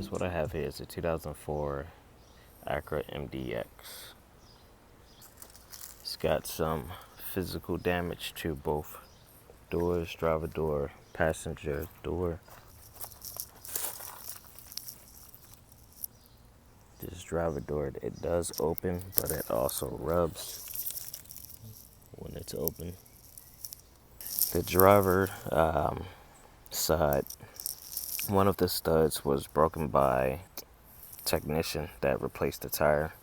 guys, what I have here is a 2004 Acura MDX. It's got some physical damage to both doors, driver door, passenger door. This driver door, it does open, but it also rubs when it's open. The driver side, one of the studs was broken by technician that replaced the tire.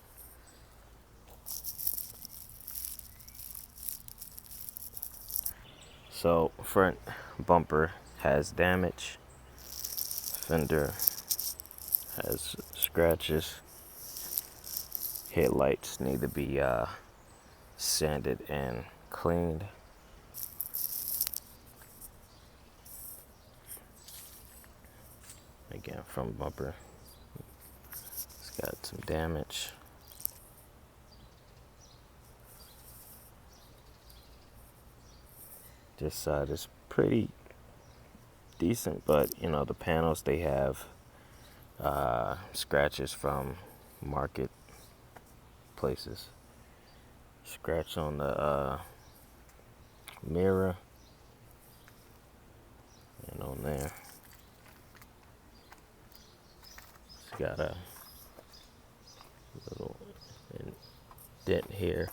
So front bumper has damage, fender has scratches, headlights need to be sanded and cleaned. Again, front bumper, it's got some damage. This side is pretty decent, but you know, the panels, they have scratches from market places. Scratch on the mirror and on there. It's got a little dent here.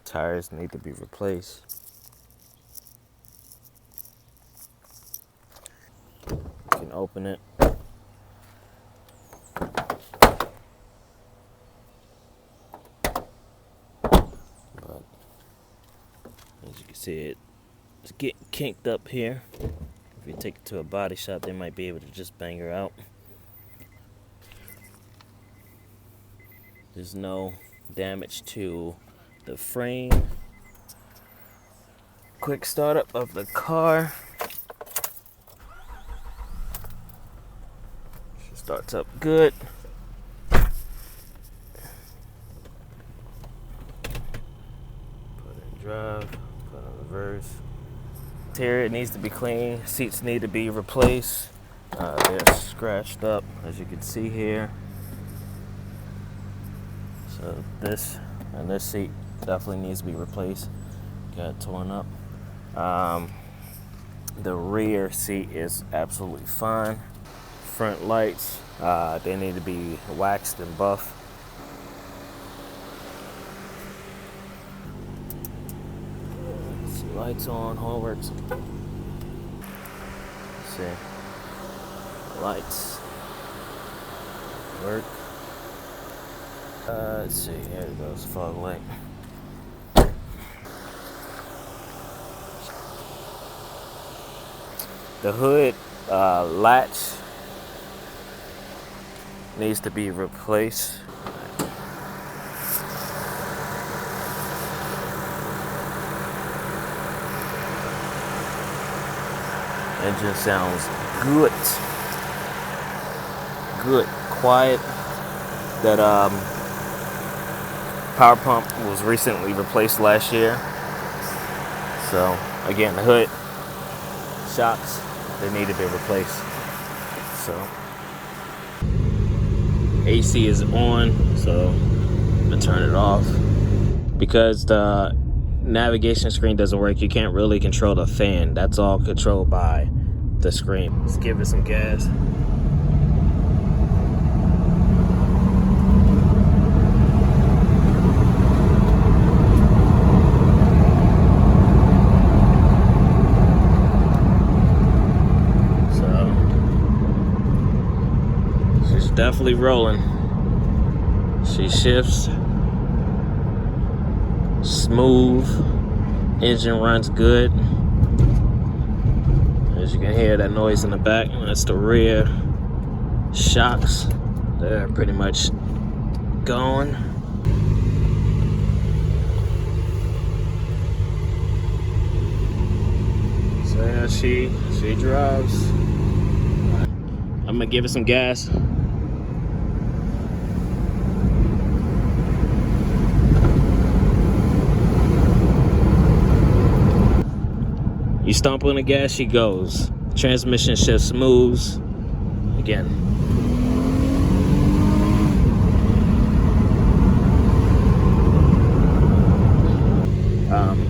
Tires need to be replaced. You can open it. But as you can see, it's getting kinked up here. If you take it to a body shop, they might be able to just bang her out. There's no damage to the frame. Quick startup of the car. She starts up good. Put in drive, put in reverse. Interior, it needs to be clean. Seats need to be replaced. They're scratched up, as you can see here. So this seat definitely needs to be replaced. Got torn up. The rear seat is absolutely fine. Front lights, they need to be waxed and buffed. Lights on, all works. Let's see. Lights work. Let's see, here it goes, fog light. The hood latch needs to be replaced. Engine sounds good. Good, quiet. That power pump was recently replaced last year. So again, the hood, shocks, they need to be replaced. So AC is on, so I'm gonna turn it off. Because the navigation screen doesn't work, you can't really control the fan. That's all controlled by the screen. Let's give it some gas. Definitely rolling. She shifts smooth. Engine runs good. As you can hear that noise in the back, that's the rear shocks. They're pretty much gone. So yeah, she drives. I'm gonna give it some gas. You stomp on the gas, she goes. Transmission shifts smooth. Again.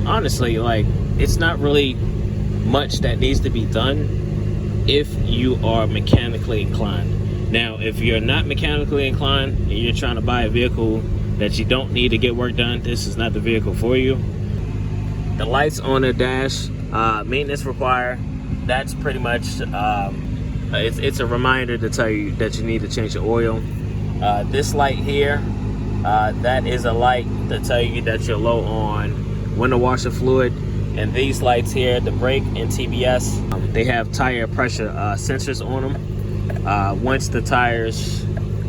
Honestly, like, it's not really much that needs to be done if you are mechanically inclined. Now, if you're not mechanically inclined and you're trying to buy a vehicle that you don't need to get work done, this is not the vehicle for you. The lights on the dash, maintenance required. That's pretty much, it's a reminder to tell you that you need to change the oil. This light here, that is a light to tell you that you're low on window washer fluid. And these lights here, the brake and TBS, they have tire pressure sensors on them. Once the tires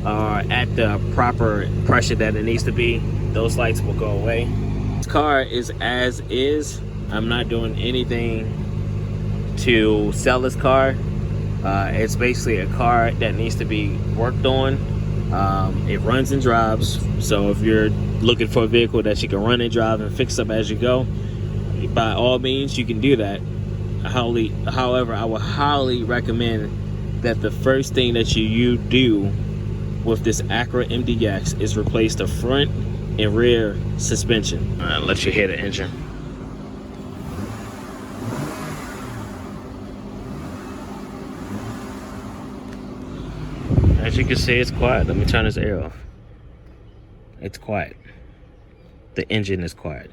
are at the proper pressure that it needs to be, those lights will go away. This car is as is. I'm not doing anything to sell this car. It's basically a car that needs to be worked on. It runs and drives, so if you're looking for a vehicle that you can run and drive and fix up as you go, by all means you can do that. However, I would highly recommend that the first thing that you do with this Acura MDX is replace the front and rear suspension. All right, let you hear the engine. As you can see, it's quiet. Let me turn this air off. It's quiet. The engine is quiet.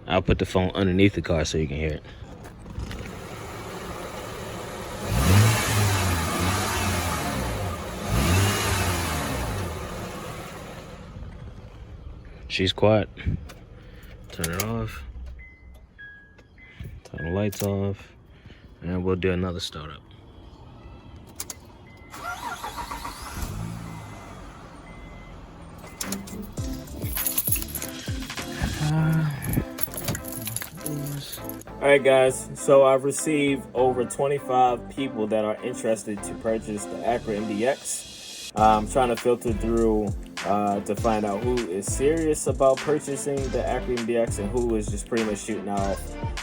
I'll put the phone underneath the car so you can hear it. She's quiet. Turn it off. Turn the lights off. And we'll do another startup. Alright guys, so I've received over 25 people that are interested to purchase the Acura MDX. I'm trying to filter through to find out who is serious about purchasing the Acura MDX and who is just pretty much shooting off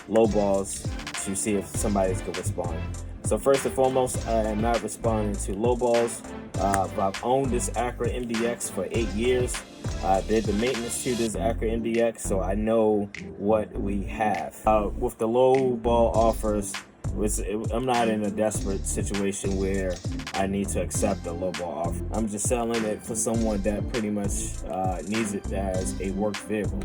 low balls to see if somebody's gonna respond. So first and foremost, I am not responding to low balls. I've owned this Acura MDX for 8 years. I did the maintenance to this Acura MDX, so I know what we have. With the low ball offers, I'm not in a desperate situation where I need to accept a low ball offer. I'm just selling it for someone that pretty much needs it as a work vehicle.